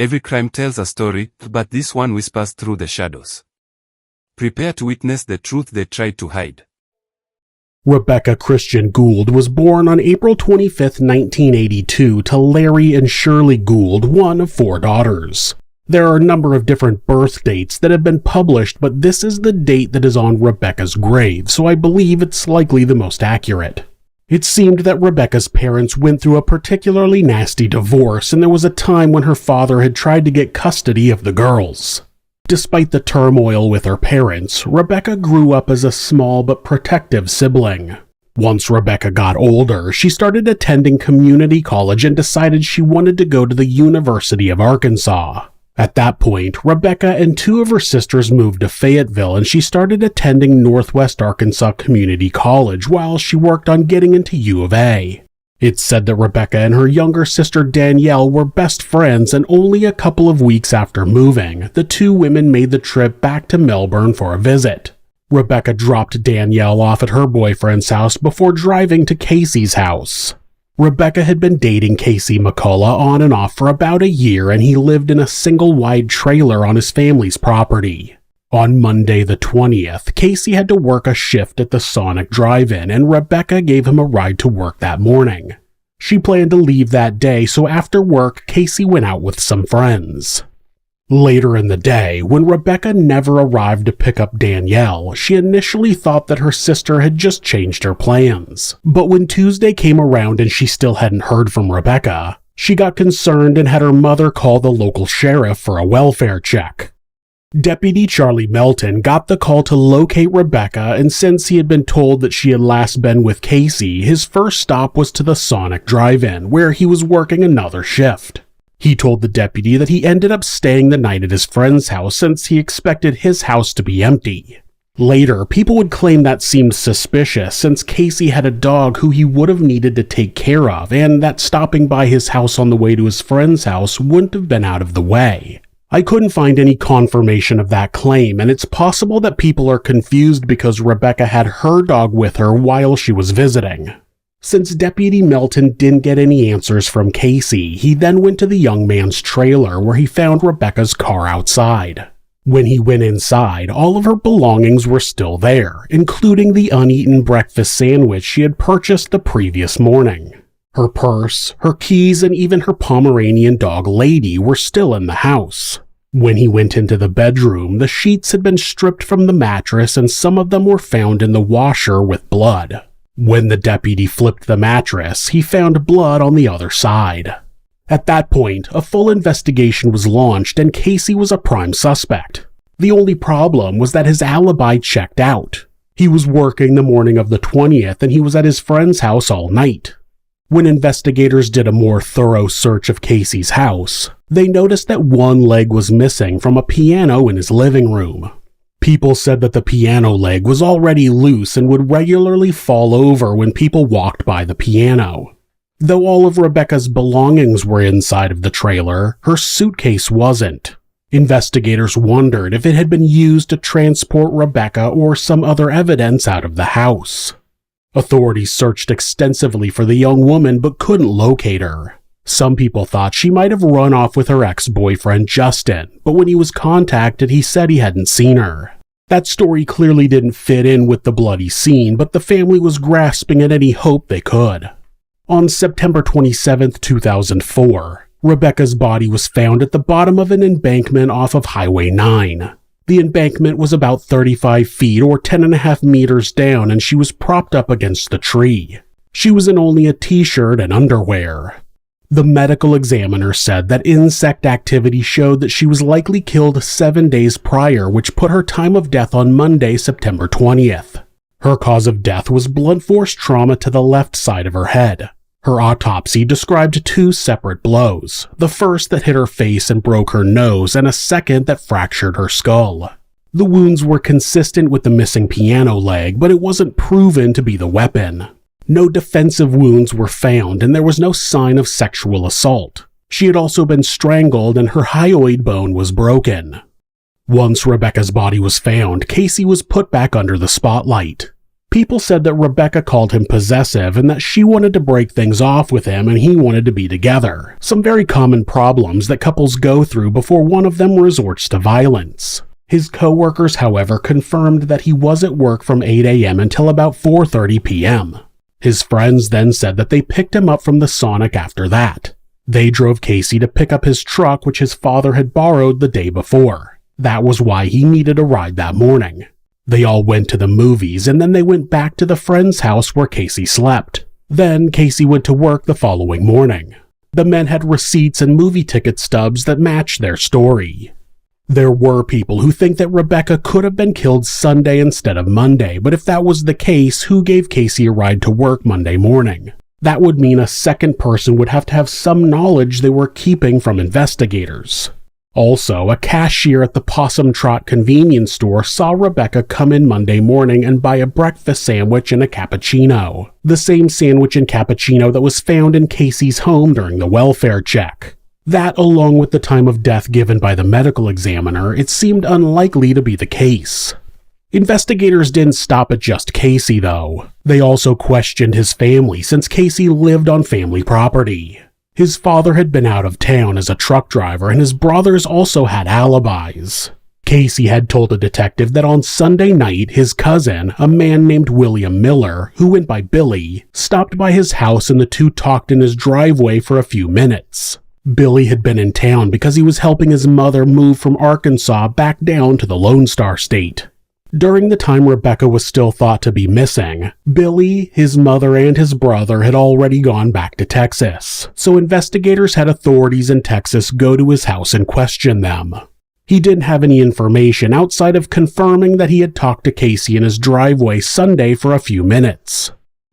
Every crime tells a story, but this one whispers through the shadows. Prepare to witness the truth they tried to hide. Rebekah Christian Gould was born on April 25, 1982 to Larry and Shirley Gould, one of 4 daughters. There are a number of different birth dates that have been published, but this is the date that is on Rebekah's grave, so I believe it's likely the most accurate. It seemed that Rebekah's parents went through a particularly nasty divorce, and there was a time when her father had tried to get custody of the girls. Despite the turmoil with her parents, Rebekah grew up as a small but protective sibling. Once Rebekah got older, she started attending community college and decided she wanted to go to the University of Arkansas. At that point, Rebekah and 2 of her sisters moved to Fayetteville, and she started attending Northwest Arkansas Community College while she worked on getting into U of A. It's said that Rebekah and her younger sister Danielle were best friends, and only a couple of weeks after moving, the 2 women made the trip back to Melbourne for a visit. Rebekah dropped Danielle off at her boyfriend's house before driving to Casey's house. Rebekah had been dating Casey McCullough on and off for about a year, and he lived in a single-wide trailer on his family's property. On Monday the 20th, Casey had to work a shift at the Sonic Drive-In, and Rebekah gave him a ride to work that morning. She planned to leave that day, so after work, Casey went out with some friends. Later in the day, when Rebekah never arrived to pick up Danielle, she initially thought that her sister had just changed her plans. But when Tuesday came around and she still hadn't heard from Rebekah, she got concerned and had her mother call the local sheriff for a welfare check. Deputy Charlie Melton got the call to locate Rebekah, and since he had been told that she had last been with Casey, his first stop was to the Sonic Drive-In, where he was working another shift. He told the deputy that he ended up staying the night at his friend's house since he expected his house to be empty. Later, people would claim that seemed suspicious since Casey had a dog who he would have needed to take care of, and that stopping by his house on the way to his friend's house wouldn't have been out of the way. I couldn't find any confirmation of that claim, and it's possible that people are confused because Rebekah had her dog with her while she was visiting. Since Deputy Melton didn't get any answers from Casey, he then went to the young man's trailer where he found Rebekah's car outside. When he went inside, all of her belongings were still there, including the uneaten breakfast sandwich she had purchased the previous morning. Her purse, her keys, and even her Pomeranian dog Lady were still in the house. When he went into the bedroom, the sheets had been stripped from the mattress and some of them were found in the washer with blood. When the deputy flipped the mattress, he found blood on the other side. At that point, a full investigation was launched and Casey was a prime suspect. The only problem was that his alibi checked out. He was working the morning of the 20th and he was at his friend's house all night. When investigators did a more thorough search of Casey's house, they noticed that one leg was missing from a piano in his living room. People said that the piano leg was already loose and would regularly fall over when people walked by the piano. Though all of Rebekah's belongings were inside of the trailer, her suitcase wasn't. Investigators wondered if it had been used to transport Rebekah or some other evidence out of the house. Authorities searched extensively for the young woman but couldn't locate her. Some people thought she might have run off with her ex-boyfriend Justin, but when he was contacted, he said he hadn't seen her. That story clearly didn't fit in with the bloody scene, but the family was grasping at any hope they could. On September 27, 2004, Rebekah's body was found at the bottom of an embankment off of Highway 9. The embankment was about 35 feet or 10.5 meters down, and she was propped up against the tree. She was in only a t-shirt and underwear. The medical examiner said that insect activity showed that she was likely killed 7 days prior, which put her time of death on Monday, September 20th. Her cause of death was blunt force trauma to the left side of her head. Her autopsy described 2 separate blows, the first that hit her face and broke her nose, and a second that fractured her skull. The wounds were consistent with the missing piano leg, but it wasn't proven to be the weapon. No defensive wounds were found, and there was no sign of sexual assault. She had also been strangled, and her hyoid bone was broken. Once Rebekah's body was found, Casey was put back under the spotlight. People said that Rebekah called him possessive and that she wanted to break things off with him and he wanted to be together. Some very common problems that couples go through before one of them resorts to violence. His co-workers, however, confirmed that he was at work from 8 a.m. until about 4:30 p.m. His friends then said that they picked him up from the Sonic after that. They drove Casey to pick up his truck, which his father had borrowed the day before. That was why he needed a ride that morning. They all went to the movies, and then they went back to the friend's house where Casey slept. Then Casey went to work the following morning. The men had receipts and movie ticket stubs that matched their story. There were people who think that Rebekah could have been killed Sunday instead of Monday, but if that was the case, who gave Casey a ride to work Monday morning? That would mean a second person would have to have some knowledge they were keeping from investigators. Also, a cashier at the Possum Trot convenience store saw Rebekah come in Monday morning and buy a breakfast sandwich and a cappuccino, the same sandwich and cappuccino that was found in Casey's home during the welfare check. That, along with the time of death given by the medical examiner, it seemed unlikely to be the case. Investigators didn't stop at just Casey, though. They also questioned his family since Casey lived on family property. His father had been out of town as a truck driver, and his brothers also had alibis. Casey had told a detective that on Sunday night, his cousin, a man named William Miller, who went by Billy, stopped by his house and the two talked in his driveway for a few minutes. Billy had been in town because he was helping his mother move from Arkansas back down to the Lone Star State. During the time Rebekah was still thought to be missing, Billy, his mother, and his brother had already gone back to Texas, so investigators had authorities in Texas go to his house and question them. He didn't have any information outside of confirming that he had talked to Casey in his driveway Sunday for a few minutes.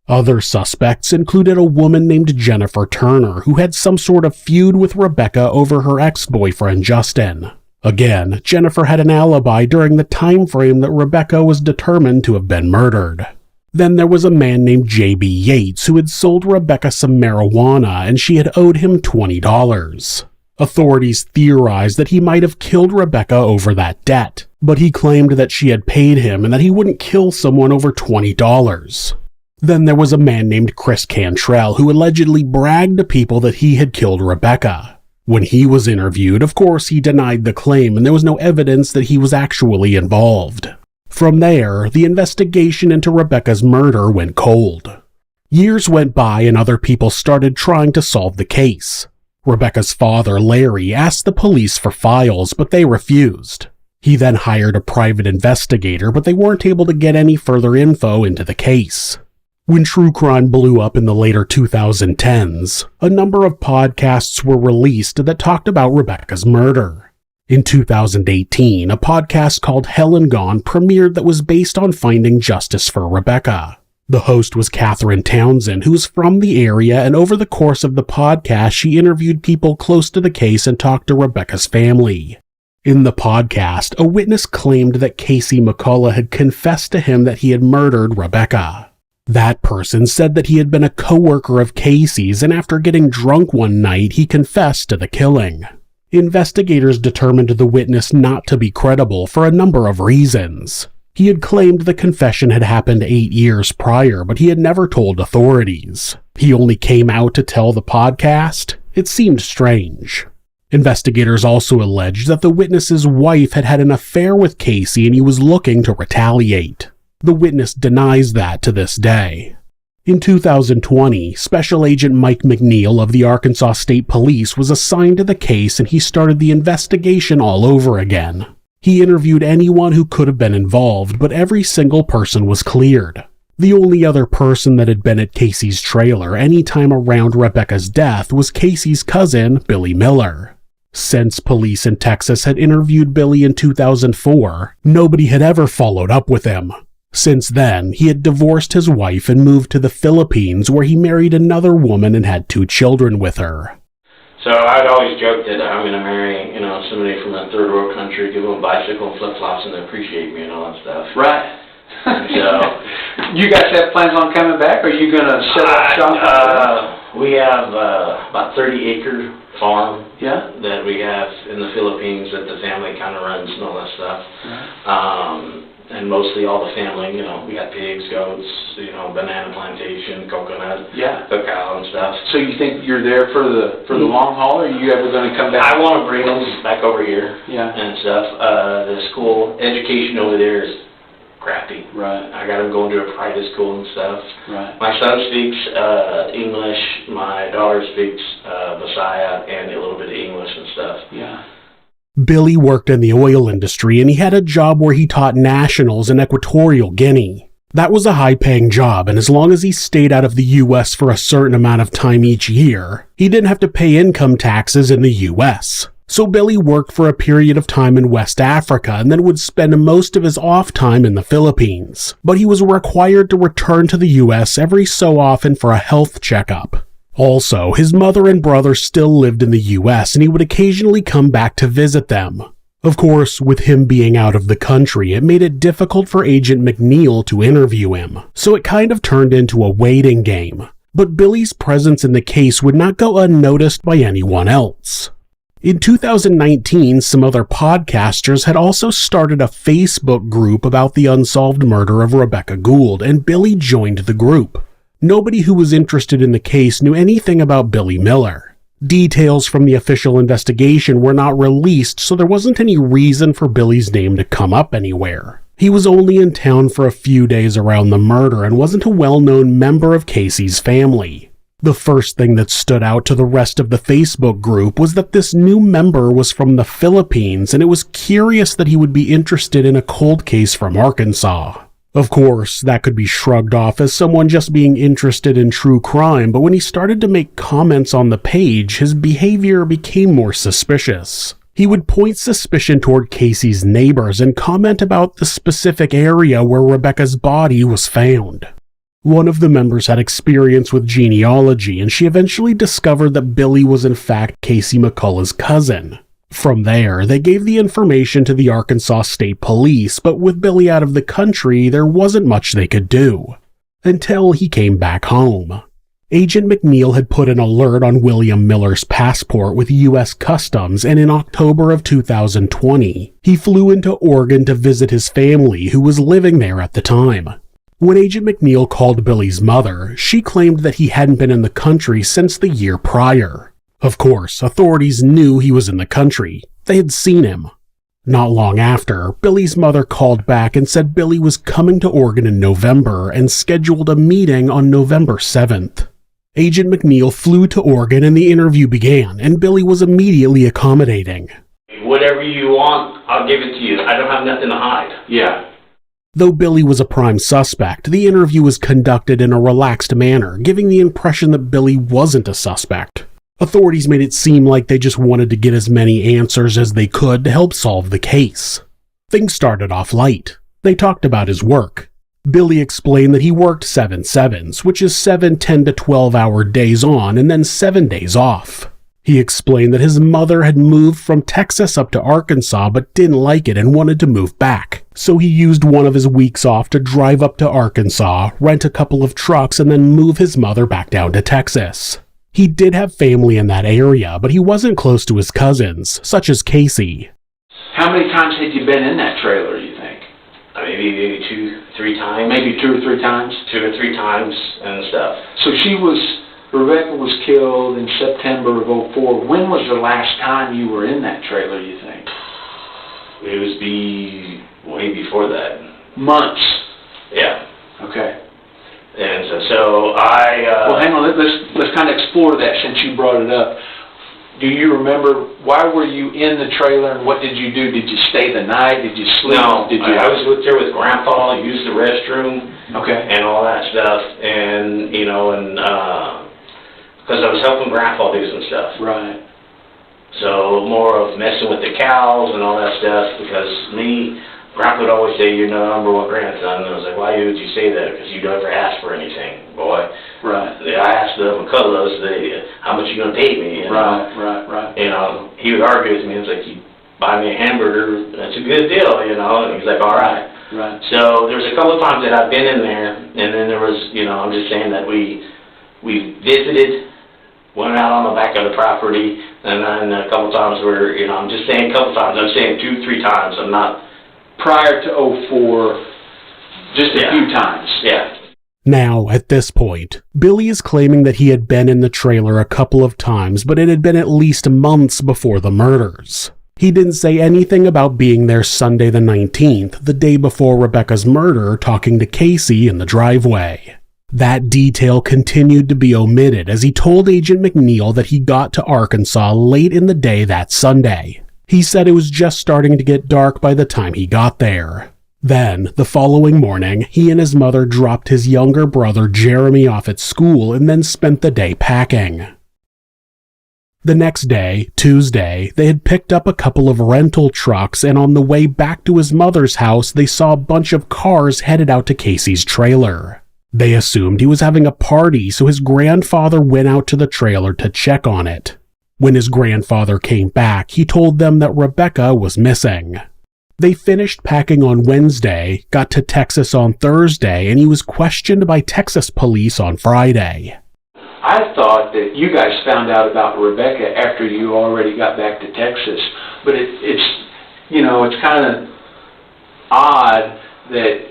Other suspects included a woman named Jennifer Turner who had some sort of feud with Rebekah over her ex-boyfriend Justin. Again, Jennifer had an alibi during the time frame that Rebekah was determined to have been murdered. Then there was a man named J.B. Yates who had sold Rebekah some marijuana and she had owed him $20. Authorities theorized that he might have killed Rebekah over that debt, but he claimed that she had paid him and that he wouldn't kill someone over $20. Then there was a man named Chris Cantrell who allegedly bragged to people that he had killed Rebekah. When he was interviewed, of course, he denied the claim and there was no evidence that he was actually involved. From there, the investigation into Rebekah's murder went cold. Years went by and other people started trying to solve the case. Rebekah's father, Larry, asked the police for files, but they refused. He then hired a private investigator, but they weren't able to get any further info into the case. When true crime blew up in the later 2010s, a number of podcasts were released that talked about Rebekah's murder. In 2018, a podcast called Hell and Gone premiered that was based on finding justice for Rebekah. The host was Catherine Townsend, who was from the area, and over the course of the podcast, she interviewed people close to the case and talked to Rebekah's family. In the podcast, a witness claimed that Casey McCullough had confessed to him that he had murdered Rebekah. That person said that he had been a co-worker of Casey's, and after getting drunk one night, he confessed to the killing. Investigators determined the witness not to be credible for a number of reasons. He had claimed the confession had happened 8 years prior, but he had never told authorities. He only came out to tell the podcast. It seemed strange. Investigators also alleged that the witness's wife had had an affair with Casey and he was looking to retaliate. The witness denies that to this day. In 2020, Special Agent Mike McNeil of the Arkansas State Police was assigned to the case and he started the investigation all over again. He interviewed anyone who could have been involved, but every single person was cleared. The only other person that had been at Casey's trailer any time around Rebekah's death was Casey's cousin, Billy Miller. Since police in Texas had interviewed Billy in 2004, nobody had ever followed up with him. Since then, he had divorced his wife and moved to the Philippines where he married another woman and had 2 children with her. So I'd always joke that I'm going to marry, somebody from a third world country, give them a bicycle and flip-flops and they appreciate me and all that stuff. Right. So, you guys have plans on coming back, or are you going to set up shop? We have about 30-acre farm that we have in the Philippines that the family kind of runs and all that stuff. Right. and mostly all the family, you know, we got pigs, goats, you know, banana plantation, coconut, cacao and stuff. So you think you're there for the long haul, or are you ever going to come back? I want to bring them back over here and stuff. The school education over there is crappy. Right. I got them going to a private school and stuff. Right. My son speaks English. My daughter speaks Messiah and a little bit of English and stuff. Yeah. Billy worked in the oil industry, and he had a job where he taught nationals in Equatorial Guinea. That was a high-paying job, and as long as he stayed out of the U.S. for a certain amount of time each year, he didn't have to pay income taxes in the U.S. So Billy worked for a period of time in West Africa and then would spend most of his off time in the Philippines. But he was required to return to the U.S. every so often for a health checkup. Also, his mother and brother still lived in the U.S. and he would occasionally come back to visit them. Of course, with him being out of the country, it made it difficult for Agent McNeil to interview him, so it kind of turned into a waiting game. But Billy's presence in the case would not go unnoticed by anyone else. In 2019, some other podcasters had also started a Facebook group about the unsolved murder of Rebekah Gould, and Billy joined the group. Nobody who was interested in the case knew anything about Billy Miller. Details from the official investigation were not released, so there wasn't any reason for Billy's name to come up anywhere. He was only in town for a few days around the murder and wasn't a well-known member of Casey's family. The first thing that stood out to the rest of the Facebook group was that this new member was from the Philippines, and it was curious that he would be interested in a cold case from Arkansas. Of course, that could be shrugged off as someone just being interested in true crime, but when he started to make comments on the page, his behavior became more suspicious. He would point suspicion toward Casey's neighbors and comment about the specific area where Rebekah's body was found. One of the members had experience with genealogy, and she eventually discovered that Billy was in fact Casey McCullough's cousin. From there, they gave the information to the Arkansas State Police, but with Billy out of the country, there wasn't much they could do. Until he came back home. Agent McNeil had put an alert on William Miller's passport with U.S. Customs, and in October of 2020, he flew into Oregon to visit his family, who was living there at the time. When Agent McNeil called Billy's mother, she claimed that he hadn't been in the country since the year prior. Of course, authorities knew he was in the country. They had seen him. Not long after, Billy's mother called back and said Billy was coming to Oregon in November and scheduled a meeting on November 7th. Agent McNeil flew to Oregon and the interview began, and Billy was immediately accommodating. Whatever you want, I'll give it to you. I don't have nothing to hide. Yeah. Though Billy was a prime suspect, the interview was conducted in a relaxed manner, giving the impression that Billy wasn't a suspect. Authorities made it seem like they just wanted to get as many answers as they could to help solve the case. Things started off light. They talked about his work. Billy explained that he worked 7/7s, which is 7 10 to 12-hour days on and then 7 days off. He explained that his mother had moved from Texas up to Arkansas but didn't like it and wanted to move back. So he used one of his weeks off to drive up to Arkansas, rent a couple of trucks, and then move his mother back down to Texas. He did have family in that area, but he wasn't close to his cousins, such as Casey. How many times had you been in that trailer, you think? Maybe 2, 3 times. Maybe 2 or 3 times? 2 or 3 times and stuff. So Rebekah was killed in September of 2004. When was the last time you were in that trailer, you think? It was way before that. Months? Yeah. Okay. And so I... well, hang on. Let's kind of explore that since you brought it up. Do you remember, why were you in the trailer and what did you do? Did you stay the night? Did you sleep? No, I was there with Grandpa, used the restroom, and all that stuff, and, because I was helping Grandpa do some stuff. Right. So more of messing with the cows and all that stuff, because Grandpa would always say, you're the number one grandson, and I was like, why would you say that? Because you never asked for anything, boy. Right. I asked the McCulloughs, how much you going to pay me? Right. He would argue with me. He was like, you buy me a hamburger, that's a good deal, and he's like, all right. Right. So there was a couple of times that I've been in there, and then there was, I'm just saying that we visited, went out on the back of the property, and then a couple of times where, I'm just saying a couple of times, I'm saying 2, 3 times, I'm not prior to 04, just a few times. Yeah. Now, at this point, Billy is claiming that he had been in the trailer a couple of times, but it had been at least months before the murders. He didn't say anything about being there Sunday the 19th, the day before Rebekah's murder, talking to Casey in the driveway. That detail continued to be omitted as he told Agent McNeil that he got to Arkansas late in the day that Sunday. He said it was just starting to get dark by the time he got there. Then, the following morning, he and his mother dropped his younger brother Jeremy off at school and then spent the day packing. The next day, Tuesday, they had picked up a couple of rental trucks, and on the way back to his mother's house, they saw a bunch of cars headed out to Casey's trailer. They assumed he was having a party, so his grandfather went out to the trailer to check on it. When his grandfather came back, he told them that Rebekah was missing. They finished packing on Wednesday, got to Texas on Thursday, and he was questioned by Texas police on Friday. I thought that you guys found out about Rebekah after you already got back to Texas, but it's kind of odd that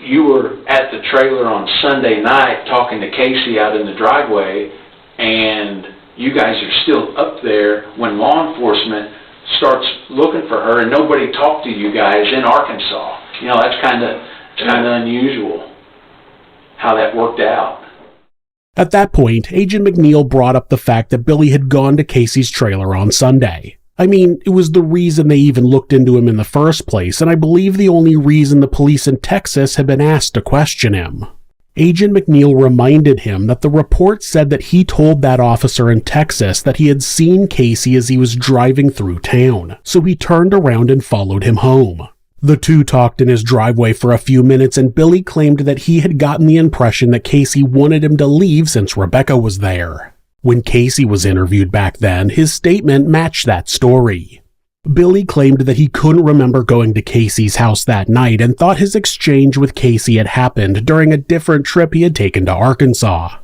you were at the trailer on Sunday night talking to Casey out in the driveway, and you guys are still up there when law enforcement starts looking for her, and nobody talked to you guys in Arkansas. That's kind of unusual how that worked out. At that point, Agent McNeil brought up the fact that Billy had gone to Casey's trailer on Sunday. I mean, it was the reason they even looked into him in the first place, and I believe the only reason the police in Texas had been asked to question him. Agent McNeil reminded him that the report said that he told that officer in Texas that he had seen Casey as he was driving through town, so he turned around and followed him home. The two talked in his driveway for a few minutes, and Billy claimed that he had gotten the impression that Casey wanted him to leave since Rebekah was there. When Casey was interviewed back then, his statement matched that story. Billy claimed that he couldn't remember going to Casey's house that night and thought his exchange with Casey had happened during a different trip he had taken to Arkansas.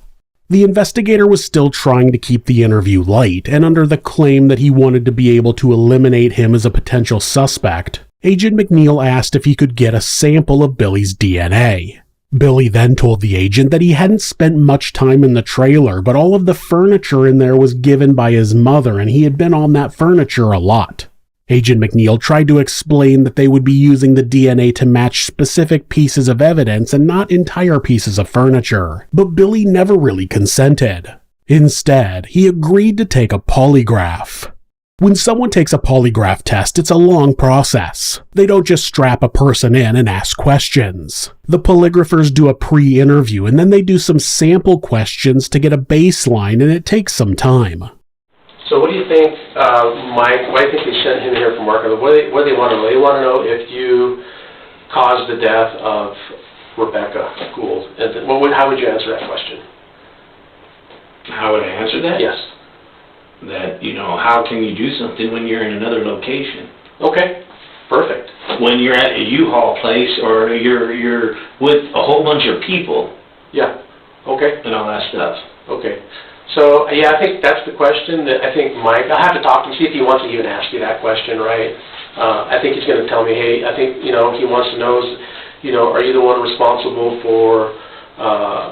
The investigator was still trying to keep the interview light, and under the claim that he wanted to be able to eliminate him as a potential suspect, Agent McNeil asked if he could get a sample of Billy's DNA. Billy then told the agent that he hadn't spent much time in the trailer, but all of the furniture in there was given by his mother, and he had been on that furniture a lot. Agent McNeil tried to explain that they would be using the DNA to match specific pieces of evidence and not entire pieces of furniture, but Billy never really consented. Instead, he agreed to take a polygraph. When someone takes a polygraph test, it's a long process. They don't just strap a person in and ask questions. The polygraphers do a pre-interview, and then they do some sample questions to get a baseline, and it takes some time. So what do you think, Mike, why do you think they sent him here from Arkansas? What do they want to know? They want to know if you caused the death of Rebekah Gould. And how would you answer that question? How would I answer that? Yes. That, how can you do something when you're in another location? Okay, perfect. When you're at a U-Haul place or you're with a whole bunch of people. Yeah, okay. And all that stuff. Okay. So, I think that's the question that I think Mike, I'll have to talk to him, see if he wants to even ask you that question, right? I think he's going to tell me, hey, I think, he wants to know, are you the one responsible for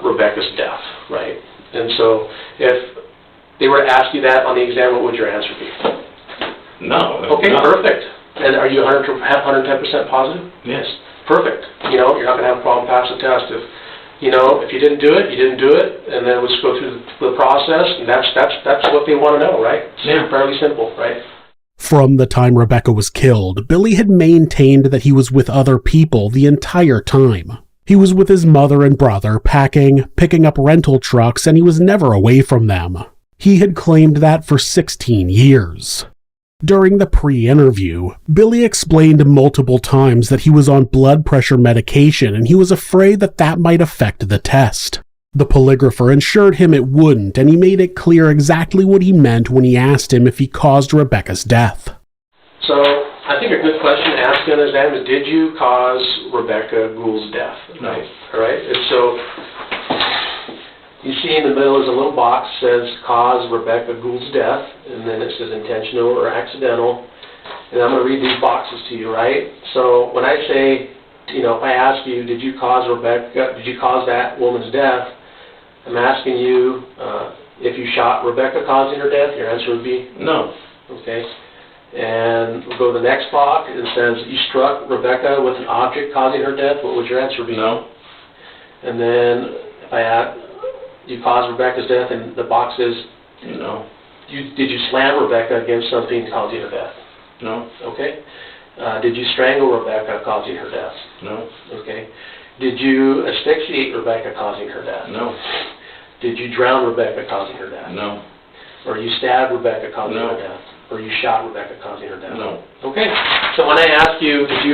Rebekah's death, right? And so, if they were to ask you that on the exam, what would your answer be? No. Okay, no. perfect. And are you 110% positive? Yes. Perfect. You're not going to have a problem passing the test. If you didn't do it, you didn't do it, and then let's go through the process, and that's what they want to know, right? Yeah. Fairly simple, right? From the time Rebekah was killed, Billy had maintained that he was with other people the entire time. He was with his mother and brother, packing, picking up rental trucks, and he was never away from them. He had claimed that for 16 years. During the pre-interview, Billy explained multiple times that he was on blood pressure medication and he was afraid that might affect the test. The polygrapher assured him it wouldn't, and he made it clear exactly what he meant when he asked him if he caused Rebekah's death. So, I think a good question to ask on the exam is, did you cause Rebekah Gould's death? No. Right? All right? And so, you see in the middle is a little box that says cause Rebekah Gould's death, and then it says intentional or accidental. And I'm going to read these boxes to you, right? So when I say, if I ask you, did you cause that woman's death? I'm asking you, if you shot Rebekah causing her death, your answer would be? No. Okay. And we'll go to the next box. It says, you struck Rebekah with an object causing her death. What would your answer be? No. And then if I add, you caused Rebekah's death, and the box is, No. Did you slam Rebekah against something causing her death? No. Okay. Did you strangle Rebekah causing her death? No. Okay. Did you asphyxiate Rebekah causing her death? No. Did you drown Rebekah causing her death? No. Or you stabbed Rebekah causing No. her death? Or you shot Rebekah causing her death? No. Okay. So when I ask you, did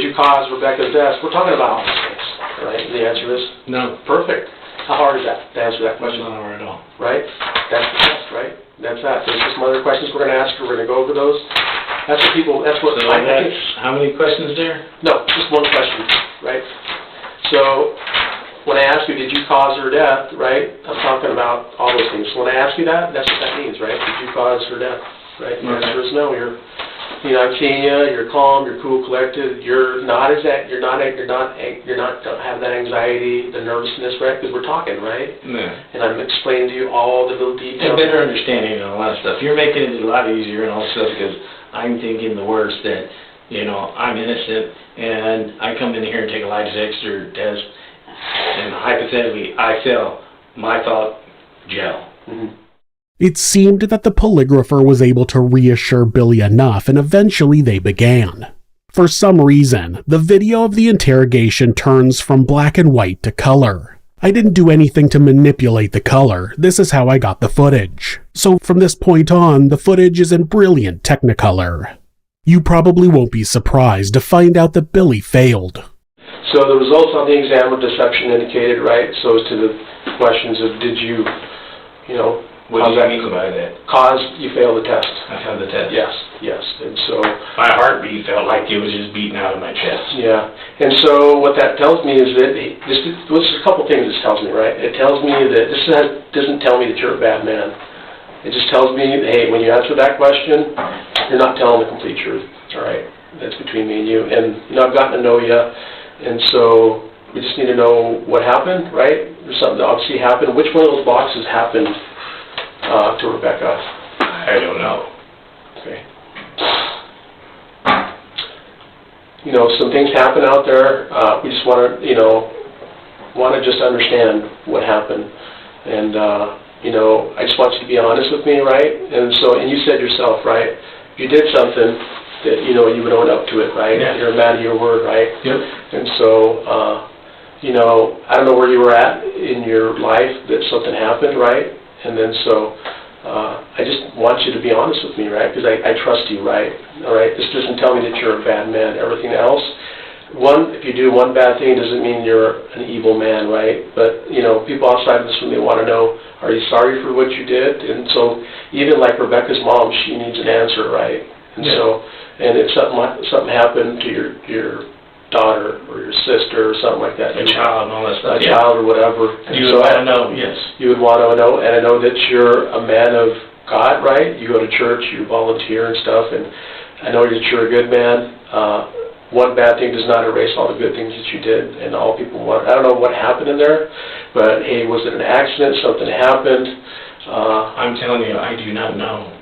you cause Rebekah's death, we're talking about all these things, right? And the answer is No. perfect. How hard is that to answer that question? Not hard at all. Right? That's the test, right? That's that. There's some other questions we're going to ask. We're going to go over those. That's what So I that's, think. how many questions there? No, just one question, right? So when I ask you, did you cause her death, right? I'm talking about all those things. So when I ask you that, that's what that means, right? Did you cause her death, right? The answer is no. I'm seeing you. You're calm. You're cool, collected. You're not don't have that anxiety, the nervousness, right? Because we're talking, right? Yeah. And I'm explaining to you all the little details. And better understanding and a lot of stuff. You're making it a lot easier and all this stuff because I'm thinking the worst that, I'm innocent and I come in here and take a lie detector test and hypothetically I fail. My thought, jail. Mm-hmm. It seemed that the polygrapher was able to reassure Billy enough, and eventually they began. For some reason, the video of the interrogation turns from black and white to color. I didn't do anything to manipulate the color, this is how I got the footage. So from this point on, the footage is in brilliant Technicolor. You probably won't be surprised to find out that Billy failed. So the results on the exam of deception indicated, right? So as to the questions of did you, What do you mean by that? You failed the test. I failed the test. Yes. And so My heartbeat felt like it was just beating out of my chest. yeah. And so what that tells me is that there's a couple things this tells me, right? It tells me that doesn't tell me that you're a bad man. It just tells me, hey, when you answer that question, you're not telling the complete truth. All right. That's between me and you. And I've gotten to know you, and so we just need to know what happened, right? There's something that obviously happened. Which one of those boxes happened to Rebekah? I don't know. Okay. Some things happen out there. We just want to just understand what happened, and I just want you to be honest with me, right? And you said yourself, right? If you did something that you would own up to it, right? Yeah. You're a man of your word, right? Yep. And so, I don't know where you were at in your life that something happened, right? And then I just want you to be honest with me, right? Because I trust you, right? All right? This doesn't tell me that you're a bad man. Everything else, if you do one bad thing doesn't mean you're an evil man, right? But, people outside of this room, they want to know, are you sorry for what you did? And so even like Rebekah's mom, she needs an answer, right? And and if something happened to your daughter or your sister or something like that, A child and all that stuff. a child or whatever. You would want to know, yes. You would want to know, and I know that you're a man of God, right? You go to church, you volunteer and stuff, and I know that you're a good man. One bad thing does not erase all the good things that you did, and all people want. I don't know what happened in there, but hey, was it an accident? Something happened? I'm telling you, I do not know.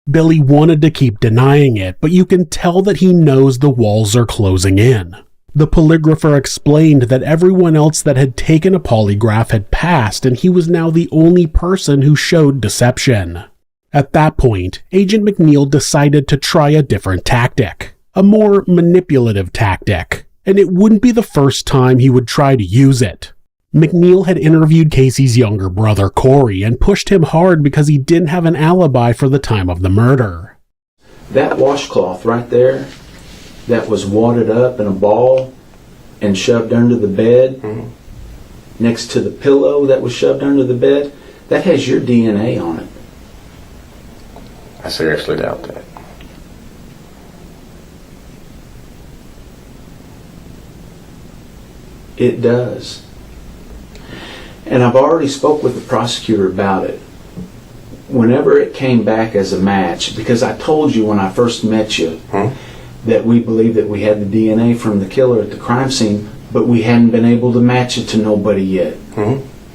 Billy wanted to keep denying it, but you can tell that he knows the walls are closing in. The polygrapher explained that everyone else that had taken a polygraph had passed, and he was now the only person who showed deception. At that point, Agent McNeil decided to try a different tactic, a more manipulative tactic, and it wouldn't be the first time he would try to use it. McNeil had interviewed Casey's younger brother, Corey, and pushed him hard because he didn't have an alibi for the time of the murder. That washcloth right there, that was wadded up in a ball and shoved under the bed, next to the pillow that was shoved under the bed, that has your DNA on it. I seriously doubt that. It does. And I've already spoke with the prosecutor about it. whenever it came back as a match, because I told you when I first met you that we believed that we had the DNA from the killer at the crime scene, but we hadn't been able to match it to nobody yet.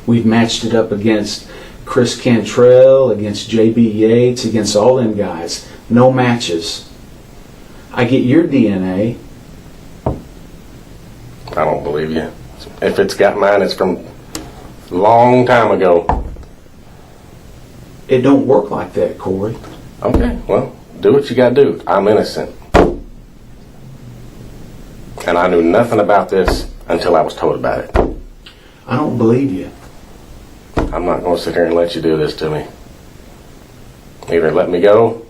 We've matched it up against Chris Cantrell, against J.B. Yates, against all them guys. No matches. I get your DNA. I don't believe you. If it's got mine, it's from a long time ago. It don't work like that, Corey. Okay, well, do what you gotta do. I'm innocent. And I knew nothing about this until I was told about it. I don't believe you. I'm not going to sit here and let you do this to me. Either let me go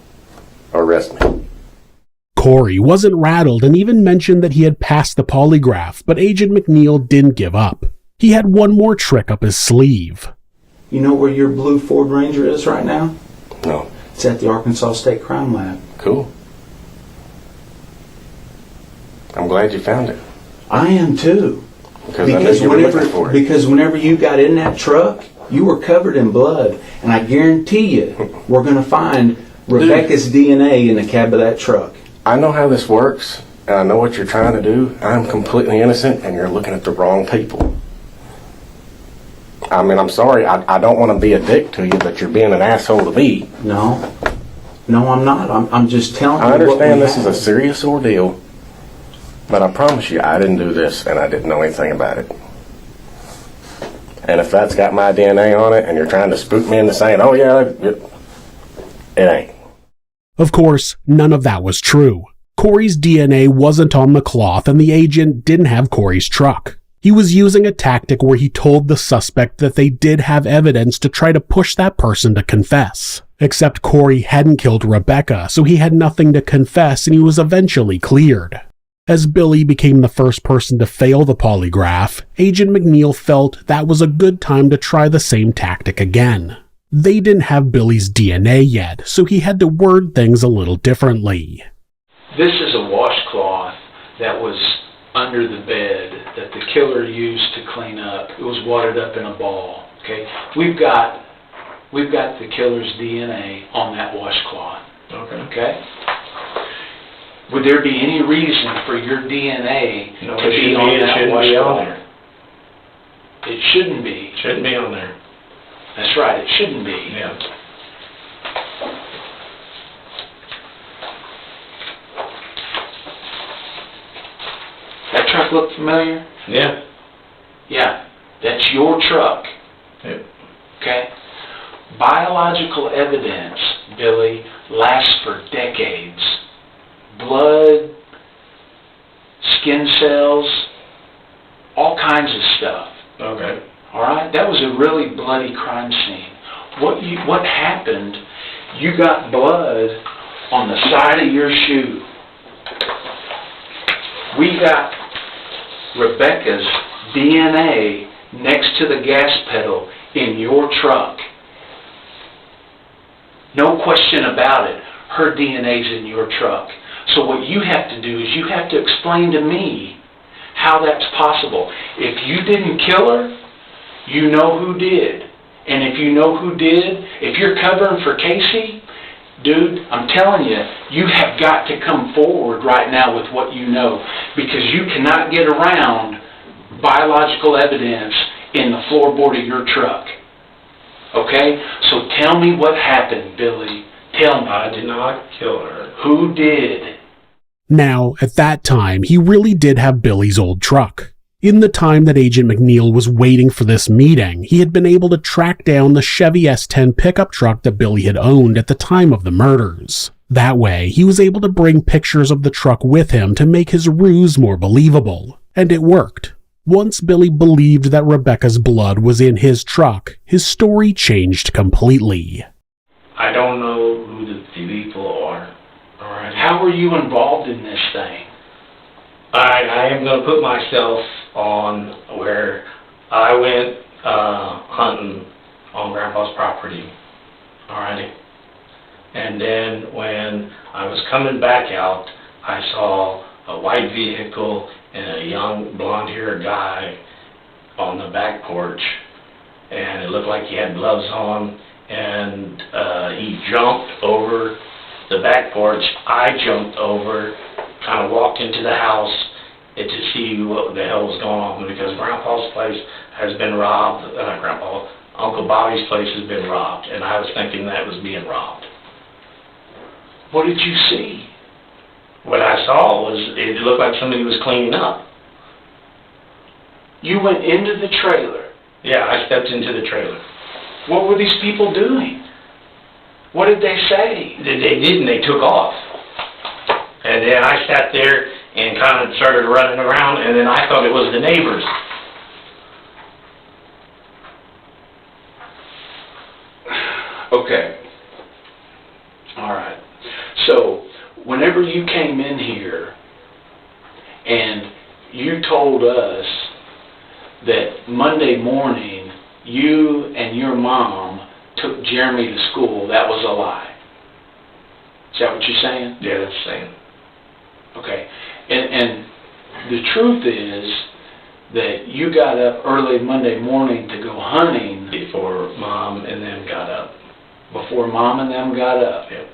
or arrest me. Corey wasn't rattled and even mentioned that he had passed the polygraph, but Agent McNeil didn't give up. He had one more trick up his sleeve. You know where your blue Ford Ranger is right now? No. It's at the Arkansas State Crime Lab. Cool. I'm glad you found it. I am too. Because I knew you were looking for it. Because whenever you got in that truck, you were covered in blood. And I guarantee you, we're going to find Rebekah's DNA in the cab of that truck. I know how this works, and I know what you're trying to do. I'm completely innocent, and you're looking at the wrong people. I mean, I'm sorry. I don't want to be a dick to you, but you're being an asshole to me. No, I'm not. I'm just telling you. I understand this is a serious ordeal, but I promise you, I didn't do this, and I didn't know anything about it. And if that's got my DNA on it, and you're trying to spook me into saying, oh yeah, it ain't. Of course, none of that was true. Corey's DNA wasn't on the cloth, and the agent didn't have Corey's truck. He was using a tactic where he told the suspect that they did have evidence to try to push that person to confess. Except Corey hadn't killed Rebekah, so he had nothing to confess, and he was eventually cleared. As Billy became the first person to fail the polygraph, Agent McNeil felt that was a good time to try the same tactic again. They didn't have Billy's DNA yet, so he had to word things a little differently. This is a washcloth that was under the bed that the killer used to clean up. It was wadded up in a ball. Okay, we've got the killer's DNA on that washcloth. Okay. Would there be any reason for your DNA to be on that washcloth? It shouldn't be. Shouldn't be on there. That's right. It shouldn't be. Yeah. That truck look familiar? Yeah. Yeah. That's your truck. Yep. Okay? Biological evidence, Billy, lasts for decades. Blood, skin cells, all kinds of stuff. Okay. All right? That was a really bloody crime scene. What happened, you got blood on the side of your shoe. We got Rebekah's DNA next to the gas pedal in your truck. No question about it. Her DNA's in your truck. So what you have to do is you have to explain to me how that's possible. If you didn't kill her, you know who did. And if you know who did, if you're covering for Casey, dude, I'm telling you, you have got to come forward right now with what you know, because you cannot get around biological evidence in the floorboard of your truck. Okay? So tell me what happened, Billy. Tell me. I did not kill her. Who did? Now, at that time, he really did have Billy's old truck. In the time that Agent McNeil was waiting for this meeting, he had been able to track down the Chevy S10 pickup truck that Billy had owned at the time of the murders. That way, he was able to bring pictures of the truck with him to make his ruse more believable. And it worked. Once Billy believed that Rebekah's blood was in his truck, his story changed completely. I don't know who the people are. All right. How were you involved in this thing? I am going to put myself on where I went hunting on Grandpa's property. Alrighty. And then when I was coming back out, I saw a white vehicle and a young blonde-haired guy on the back porch. And it looked like he had gloves on, and he jumped over the back porch. I jumped over, kind of walked into the house to see what the hell was going on, because Grandpa's place has been robbed. Not Grandpa, Uncle Bobby's place has been robbed, and I was thinking that was being robbed. What did you see? What I saw was, it looked like somebody was cleaning up. You went into the trailer. Yeah, I stepped into the trailer. What were these people doing? What did they say? They didn't. They took off. And then I sat there and kind of started running around, and then I thought it was the neighbors. Okay. All right. So, whenever you came in here and you told us that Monday morning you and your mom took Jeremy to school, that was a lie. Is that what you're saying? Yeah, that's the same. Okay. And the truth is that you got up early Monday morning to go hunting. Before Mom and them got up. Before Mom and them got up. Yep.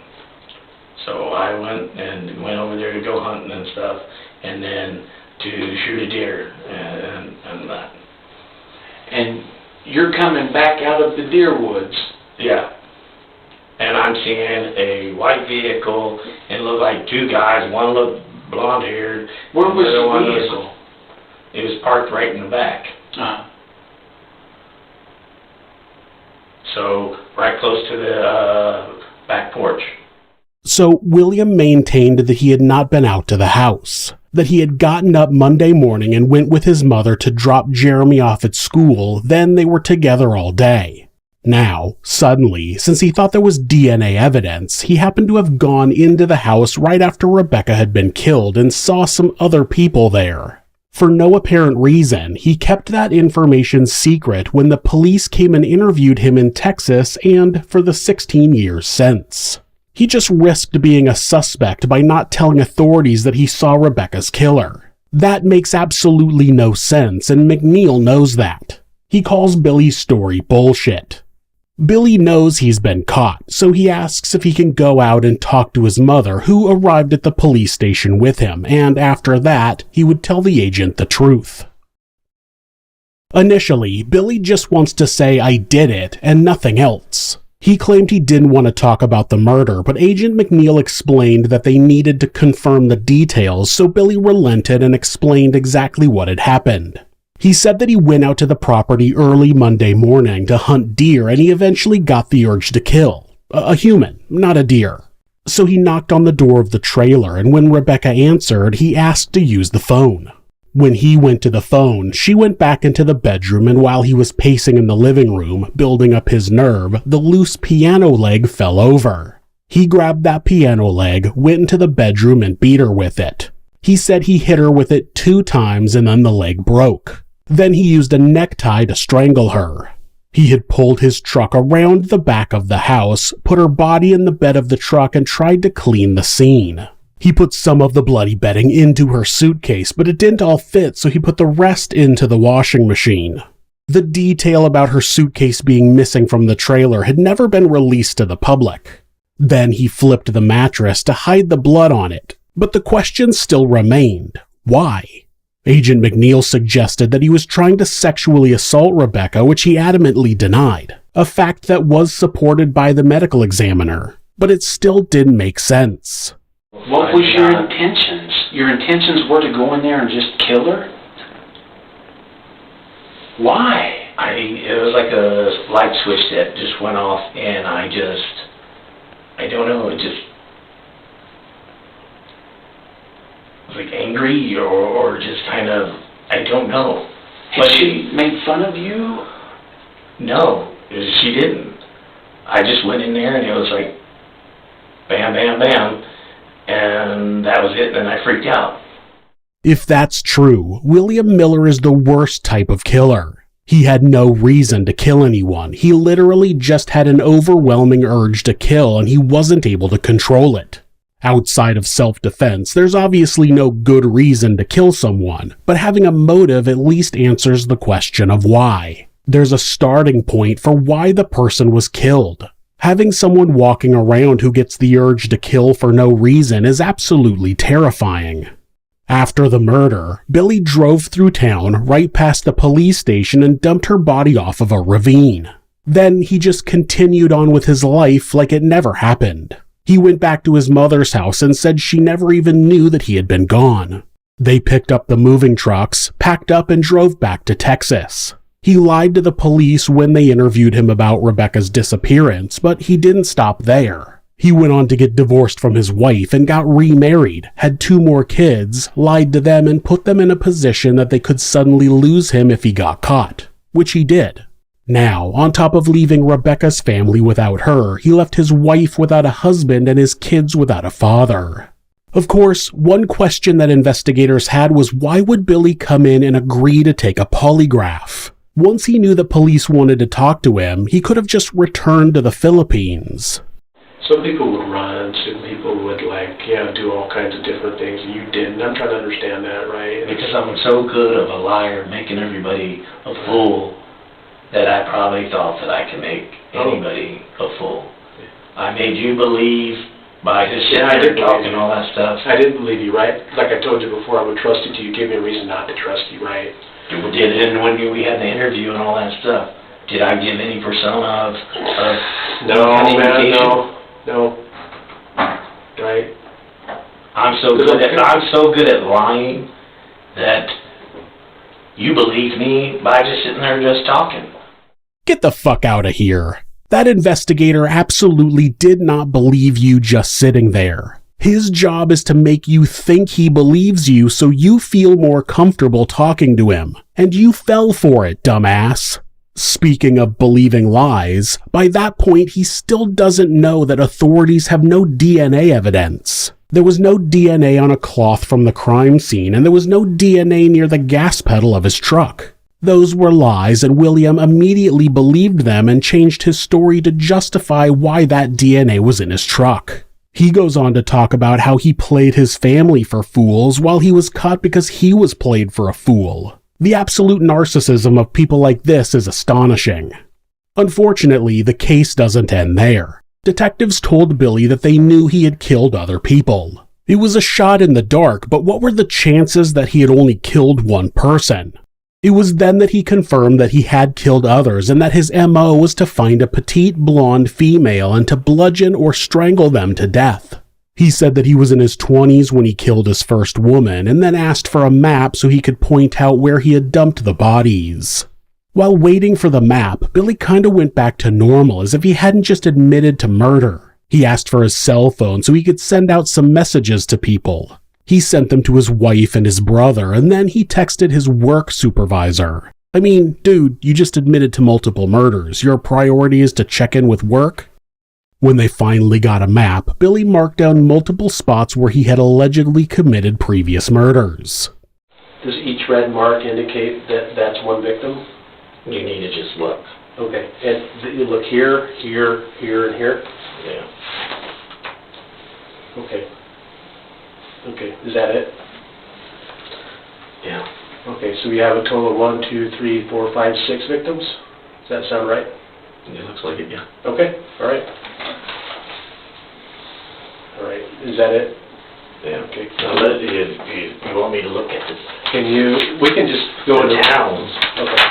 So I went over there to go hunting and stuff, and then to shoot a deer and that. And you're coming back out of the deer woods. Yeah. And I'm seeing a white vehicle, and it looked like two guys. One looked blonde-haired. Where was the the vehicle? It was parked right in the back. So, right close to the back porch. So William maintained that he had not been out to the house, that he had gotten up Monday morning and went with his mother to drop Jeremy off at school, then they were together all day. Now, suddenly, since he thought there was DNA evidence, he happened to have gone into the house right after Rebekah had been killed and saw some other people there. For no apparent reason, he kept that information secret when the police came and interviewed him in Texas and for the 16 years since. He just risked being a suspect by not telling authorities that he saw Rebekah's killer. That makes absolutely no sense, and McNeil knows that. He calls Billy's story bullshit. Billy knows he's been caught, so he asks if he can go out and talk to his mother, who arrived at the police station with him, and after that, he would tell the agent the truth. Initially, Billy just wants to say "I did it" and nothing else. He claimed he didn't want to talk about the murder, but Agent McNeil explained that they needed to confirm the details, so Billy relented and explained exactly what had happened. He said that he went out to the property early Monday morning to hunt deer, and he eventually got the urge to kill. A human, not a deer. So he knocked on the door of the trailer, and when Rebekah answered, he asked to use the phone. When he went to the phone, she went back into the bedroom, and while he was pacing in the living room, building up his nerve, the loose piano leg fell over. He grabbed that piano leg, went into the bedroom, and beat her with it. He said he hit her with it 2 times and then the leg broke. Then he used a necktie to strangle her. He had pulled his truck around the back of the house, put her body in the bed of the truck, and tried to clean the scene. He put some of the bloody bedding into her suitcase, but it didn't all fit, so he put the rest into the washing machine. The detail about her suitcase being missing from the trailer had never been released to the public. Then he flipped the mattress to hide the blood on it, but the question still remained. Why? Agent McNeil suggested that he was trying to sexually assault Rebekah, which he adamantly denied, a fact that was supported by the medical examiner, but it still didn't make sense. What was your intentions? Your intentions were to go in there and just kill her? Why? It was like a light switch that just went off, and I don't know, it just was like angry or just kind of, I don't know. Had she made fun of you? No, she didn't. I just went in there and it was like, bam, bam, bam. And that was it, and then I freaked out. If that's true, William Miller is the worst type of killer. He had no reason to kill anyone. He literally just had an overwhelming urge to kill, and he wasn't able to control it. Outside of self-defense, there's obviously no good reason to kill someone, but having a motive at least answers the question of why. There's a starting point for why the person was killed. Having someone walking around who gets the urge to kill for no reason is absolutely terrifying. After the murder, Billy drove through town right past the police station and dumped her body off of a ravine. Then he just continued on with his life like it never happened. He went back to his mother's house and said she never even knew that he had been gone. They picked up the moving trucks, packed up, and drove back to Texas. He lied to the police when they interviewed him about Rebekah's disappearance, but he didn't stop there. He went on to get divorced from his wife and got remarried, had 2 more kids, lied to them, and put them in a position that they could suddenly lose him if he got caught, which he did. Now, on top of leaving Rebekah's family without her, he left his wife without a husband and his kids without a father. Of course, one question that investigators had was why would Billy come in and agree to take a polygraph? Once he knew that police wanted to talk to him, he could have just returned to the Philippines. Some people would run, some people would do all kinds of different things, and you didn't. I'm trying to understand that, right? Because I'm so good of a liar, making everybody a fool, that I probably thought that I could make anybody a fool. I made you believe by just sitting there talking all that stuff. I didn't believe you, right? Like I told you before, I would trust you till you gave me a reason not to trust you, right? You did, and when we had the interview and all that stuff, did I give any persona of no, man, no. Right? I'm so good at lying that you believed me by just sitting there just talking. Get the fuck out of here. That investigator absolutely did not believe you just sitting there. His job is to make you think he believes you so you feel more comfortable talking to him. And you fell for it, dumbass. Speaking of believing lies, by that point he still doesn't know that authorities have no DNA evidence. There was no DNA on a cloth from the crime scene, and there was no DNA near the gas pedal of his truck. Those were lies, and William immediately believed them and changed his story to justify why that DNA was in his truck. He goes on to talk about how he played his family for fools while he was caught because he was played for a fool. The absolute narcissism of people like this is astonishing. Unfortunately, the case doesn't end there. Detectives told Billy that they knew he had killed other people. It was a shot in the dark, but what were the chances that he had only killed one person? It was then that he confirmed that he had killed others and that his MO was to find a petite blonde female and to bludgeon or strangle them to death. He said that he was in his 20s when he killed his first woman and then asked for a map so he could point out where he had dumped the bodies. While waiting for the map, Billy kinda went back to normal as if he hadn't just admitted to murder. He asked for his cell phone so he could send out some messages to people. He sent them to his wife and his brother, and then he texted his work supervisor. I mean, dude, you just admitted to multiple murders. Your priority is to check in with work? When they finally got a map, Billy marked down multiple spots where he had allegedly committed previous murders. Does each red mark indicate that that's one victim? You need to just look. Okay, and you look here, here, here, and here? Yeah. Okay. Okay, is that it? Yeah. Okay, so we have a total of 1, 2, 3, 4, 5, 6 victims? Does that sound right? It looks like it, yeah. Okay, all right. All right, is that it? Yeah. Okay. Now, you want me to look at this? We can just go into towns. Okay.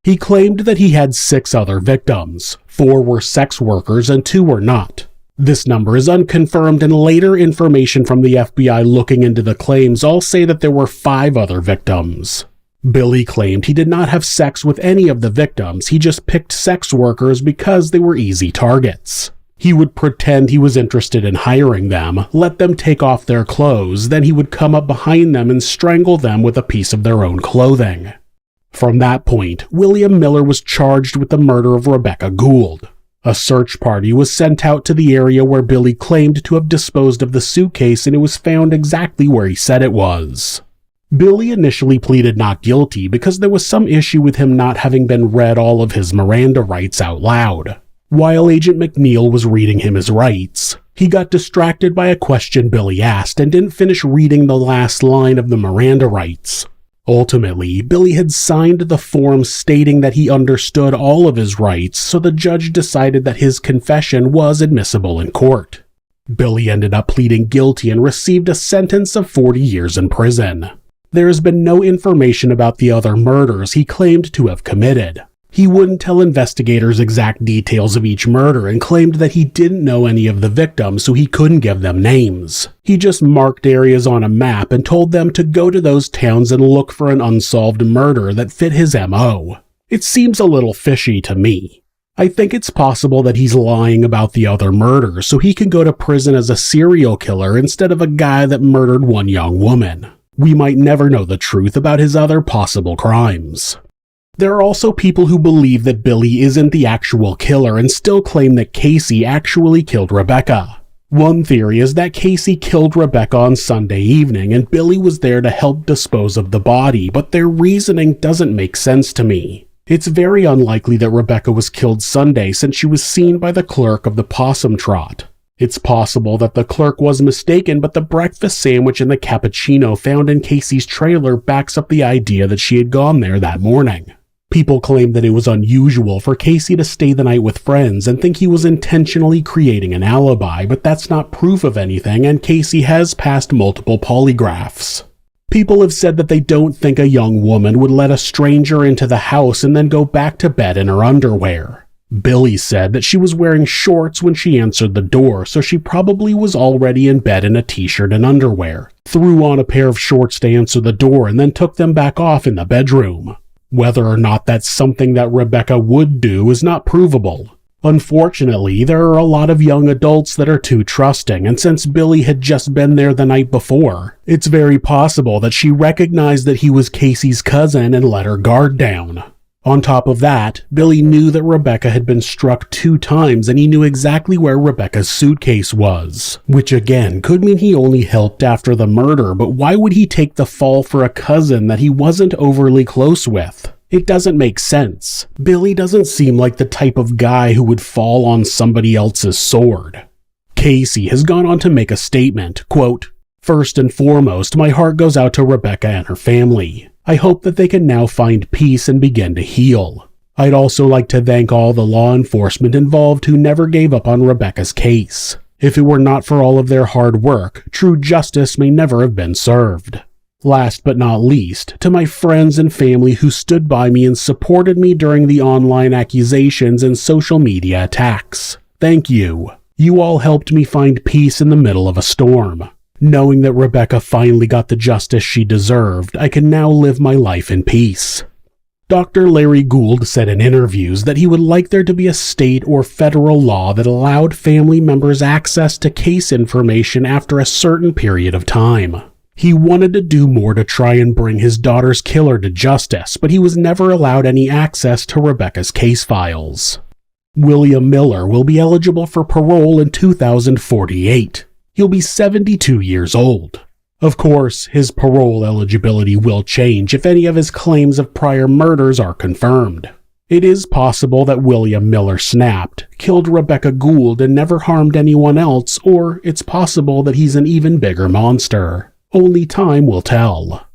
He claimed that he had 6 other victims. 4 were sex workers and 2 were not. This number is unconfirmed, and later information from the FBI looking into the claims all say that there were 5 other victims. Billy claimed he did not have sex with any of the victims, he just picked sex workers because they were easy targets. He would pretend he was interested in hiring them, let them take off their clothes, then he would come up behind them and strangle them with a piece of their own clothing. From that point, William Miller was charged with the murder of Rebekah Gould. A search party was sent out to the area where Billy claimed to have disposed of the suitcase, and it was found exactly where he said it was. Billy initially pleaded not guilty because there was some issue with him not having been read all of his Miranda rights out loud. While Agent McNeil was reading him his rights, he got distracted by a question Billy asked and didn't finish reading the last line of the Miranda rights. Ultimately, Billy had signed the form stating that he understood all of his rights, so the judge decided that his confession was admissible in court. Billy ended up pleading guilty and received a sentence of 40 years in prison. There has been no information about the other murders he claimed to have committed. He wouldn't tell investigators exact details of each murder and claimed that he didn't know any of the victims, so he couldn't give them names. He just marked areas on a map and told them to go to those towns and look for an unsolved murder that fit his MO. It seems a little fishy to me. I think it's possible that he's lying about the other murders so he can go to prison as a serial killer instead of a guy that murdered one young woman. We might never know the truth about his other possible crimes. There are also people who believe that Billy isn't the actual killer and still claim that Casey actually killed Rebekah. One theory is that Casey killed Rebekah on Sunday evening and Billy was there to help dispose of the body, but their reasoning doesn't make sense to me. It's very unlikely that Rebekah was killed Sunday since she was seen by the clerk of the possum trot. It's possible that the clerk was mistaken, but the breakfast sandwich and the cappuccino found in Casey's trailer backs up the idea that she had gone there that morning. People claim that it was unusual for Casey to stay the night with friends and think he was intentionally creating an alibi, but that's not proof of anything, and Casey has passed multiple polygraphs. People have said that they don't think a young woman would let a stranger into the house and then go back to bed in her underwear. Billy said that she was wearing shorts when she answered the door, so she probably was already in bed in a t-shirt and underwear, threw on a pair of shorts to answer the door, and then took them back off in the bedroom. Whether or not that's something that Rebekah would do is not provable. Unfortunately, there are a lot of young adults that are too trusting, and since Billy had just been there the night before, it's very possible that she recognized that he was Casey's cousin and let her guard down. On top of that, Billy knew that Rebekah had been struck 2 times and he knew exactly where Rebekah's suitcase was, which again could mean he only helped after the murder, but why would he take the fall for a cousin that he wasn't overly close with? It doesn't make sense. Billy doesn't seem like the type of guy who would fall on somebody else's sword. Casey has gone on to make a statement, quote, "First and foremost, my heart goes out to Rebekah and her family. I hope that they can now find peace and begin to heal. I'd also like to thank all the law enforcement involved who never gave up on Rebekah's case. If it were not for all of their hard work, true justice may never have been served. Last but not least, to my friends and family who stood by me and supported me during the online accusations and social media attacks. Thank you. You all helped me find peace in the middle of a storm. Knowing that Rebekah finally got the justice she deserved, I can now live my life in peace." Dr. Larry Gould said in interviews that he would like there to be a state or federal law that allowed family members access to case information after a certain period of time. He wanted to do more to try and bring his daughter's killer to justice, but he was never allowed any access to Rebekah's case files. William Miller will be eligible for parole in 2048. He'll be 72 years old. Of course, his parole eligibility will change if any of his claims of prior murders are confirmed. It is possible that William Miller snapped, killed Rebekah Gould and never harmed anyone else, or it's possible that he's an even bigger monster. Only time will tell.